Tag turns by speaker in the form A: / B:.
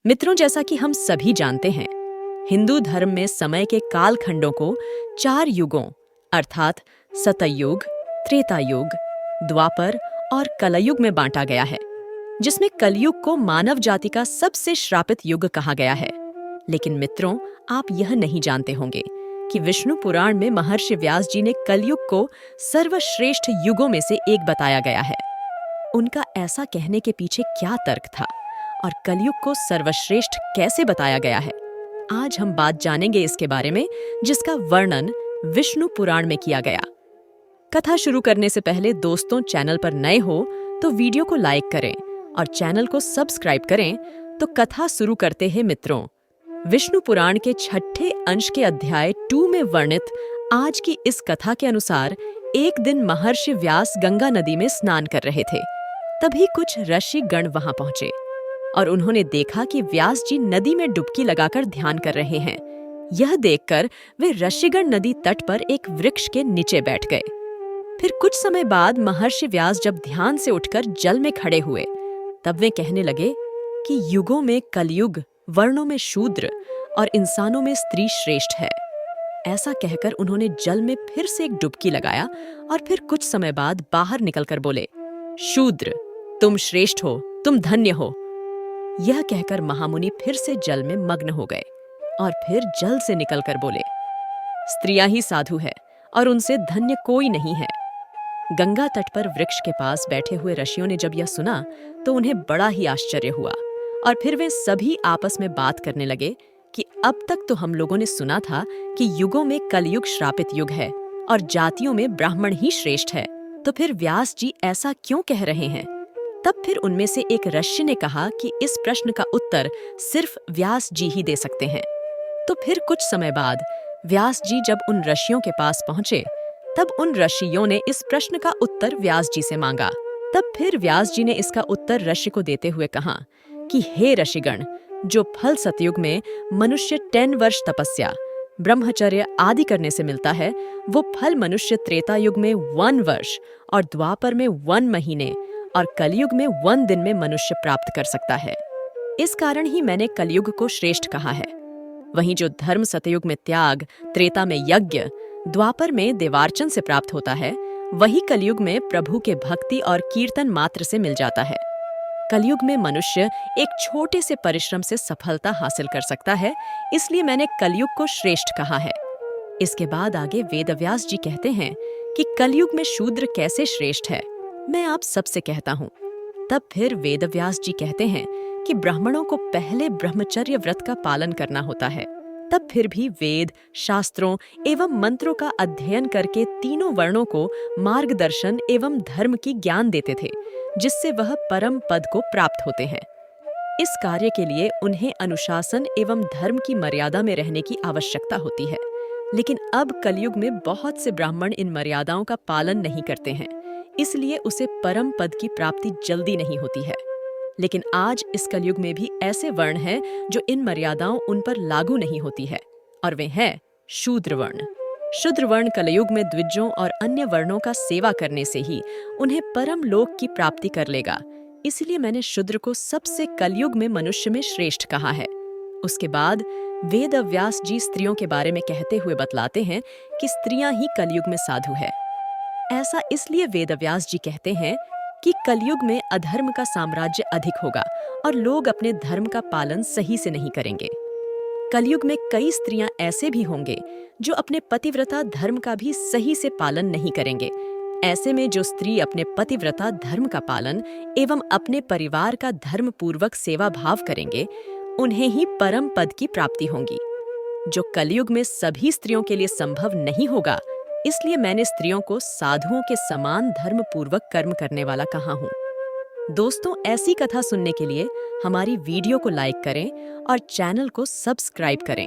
A: मित्रों, जैसा कि हम सभी जानते हैं, हिंदू धर्म में समय के कालखंडों को 4 युगों अर्थात सतयुग, त्रेता युग, द्वापर और कलयुग में बांटा गया है, जिसमें कलयुग को मानव जाति का सबसे श्रापित युग कहा गया है। लेकिन मित्रों, आप यह नहीं जानते होंगे कि विष्णु पुराण में महर्षि व्यास जी ने कलयुग को सर्वश्रेष्ठ युगों में से एक बताया गया है। उनका ऐसा कहने के पीछे क्या तर्क था और कलयुग को सर्वश्रेष्ठ कैसे बताया गया है, आज हम बात जानेंगे इसके बारे में, जिसका वर्णन विष्णु पुराण में किया गया। कथा शुरू करने से पहले दोस्तों, चैनल पर नए हो तो वीडियो को लाइक करें और चैनल को सब्सक्राइब करें। तो कथा शुरू करते हैं मित्रों। विष्णु पुराण के 6ठे अंश के अध्याय 2 में वर्णित आज की इस कथा के अनुसार एक दिन महर्षि व्यास गंगा नदी में स्नान कर रहे थे। तभी कुछ ऋषि गण वहां पहुंचे और उन्होंने देखा कि व्यास जी नदी में डुबकी लगाकर ध्यान कर रहे हैं। यह देखकर वे ऋषिगण नदी तट पर एक वृक्ष के नीचे बैठ गए। फिर कुछ समय बाद महर्षि व्यास जब ध्यान से उठकर जल में खड़े हुए, तब वे कहने लगे कि युगों में कलयुग, वर्णों में शूद्र और इंसानों में स्त्री श्रेष्ठ है। ऐसा कहकर उन्होंने जल में फिर से एक डुबकी लगाया और फिर कुछ समय बाद बाहर निकलकर बोले, शूद्र, तुम श्रेष्ठ हो, तुम धन्य हो। यह कहकर महामुनि फिर से जल में मग्न हो गए और फिर जल से निकलकर बोले, स्त्रियां ही साधु है और उनसे धन्य कोई नहीं है। गंगा तट पर वृक्ष के पास बैठे हुए ऋषियों ने जब यह सुना तो उन्हें बड़ा ही आश्चर्य हुआ और फिर वे सभी आपस में बात करने लगे कि अब तक तो हम लोगों ने सुना था कि युगों में कलयुग श्रापित युग है और जातियों में ब्राह्मण ही श्रेष्ठ है, तो फिर व्यास जी ऐसा क्यों कह रहे हैं? तब फिर उनमें से एक ऋषि ने कहा कि इस प्रश्न का उत्तर सिर्फ व्यास जी ही दे सकते हैं। तो फिर कुछ समय बाद व्यास जी जब उन ऋषियों के पास पहुंचे, तब उन ऋषियों ने इस प्रश्न का उत्तर व्यास जी से मांगा। तब फिर व्यास जी ने इसका उत्तर ऋषि को देते हुए कहा कि हे ऋषिगण, जो फल सतयुग में मनुष्य 10 वर्ष तपस्या, ब्रह्मचर्य आदि करने से मिलता है, वो फल मनुष्य त्रेता युग में 1 वर्ष और द्वापर में 1 महीने और कलयुग में 1 दिन में मनुष्य प्राप्त कर सकता है। इस कारण ही मैंने कलयुग को श्रेष्ठ कहा है। वहीं जो धर्म सतयुग में त्याग, त्रेता में यज्ञ, द्वापर में देवार्चन से प्राप्त होता है, वही कलयुग में प्रभु के भक्ति और कीर्तन मात्र से मिल जाता है। कलयुग में मनुष्य एक छोटे से परिश्रम से सफलता हासिल कर सकता है, इसलिए मैंने कलयुग को श्रेष्ठ कहा है। इसके बाद आगे वेदव्यास जी कहते हैं कि कलयुग में शूद्र कैसे श्रेष्ठ है, मैं आप सबसे कहता हूँ। तब फिर वेदव्यास जी कहते हैं कि ब्राह्मणों को पहले ब्रह्मचर्य व्रत का पालन करना होता है, तब फिर भी वेद, शास्त्रों एवं मंत्रों का अध्ययन करके तीनों वर्णों को मार्गदर्शन एवं धर्म की ज्ञान देते थे, जिससे वह परम पद को प्राप्त होते हैं। इस कार्य के लिए उन्हें अनुशासन एवं धर्म की मर्यादा में रहने की आवश्यकता होती है। लेकिन अब कलयुग में बहुत से ब्राह्मण इन मर्यादाओं का पालन नहीं करते हैं, इसलिए उसे परम पद की प्राप्ति जल्दी नहीं होती है। लेकिन आज इस कलयुग में भी ऐसे वर्ण हैं जो इन मर्यादाओं उन पर लागू नहीं होती है, और वे हैं शूद्र वर्ण। शूद्र वर्ण कलयुग में द्विजों और अन्य वर्णों का सेवा करने से ही उन्हें परम लोक की प्राप्ति कर लेगा। इसलिए मैंने शूद्र को सबसे कलयुग में मनुष्य में श्रेष्ठ कहा है। उसके बाद वेद व्यास जी स्त्रियों के बारे में कहते हुए बतलाते हैं कि स्त्रियां ही कलयुग में साधु है। ऐसा इसलिए वेदव्यास जी कहते हैं कि कलयुग में अधर्म का साम्राज्य अधिक होगा और लोग अपने धर्म का पालन सही से नहीं करेंगे। कलयुग में कई स्त्रियां ऐसे भी होंगे जो अपने पतिव्रता धर्म का भी सही से पालन नहीं करेंगे। ऐसे में जो स्त्री अपने पतिव्रता धर्म का पालन एवं अपने परिवार का धर्म पूर्वक सेवा भाव करेंगे, उन्हें ही परम पद की प्राप्ति होगी, जो कलयुग में सभी स्त्रियों के लिए संभव नहीं होगा। इसलिए मैंने स्त्रियों को साधुओं के समान धर्म पूर्वक कर्म करने वाला कहा हूँ। दोस्तों, ऐसी कथा सुनने के लिए हमारी वीडियो को लाइक करें और चैनल को सब्सक्राइब करें।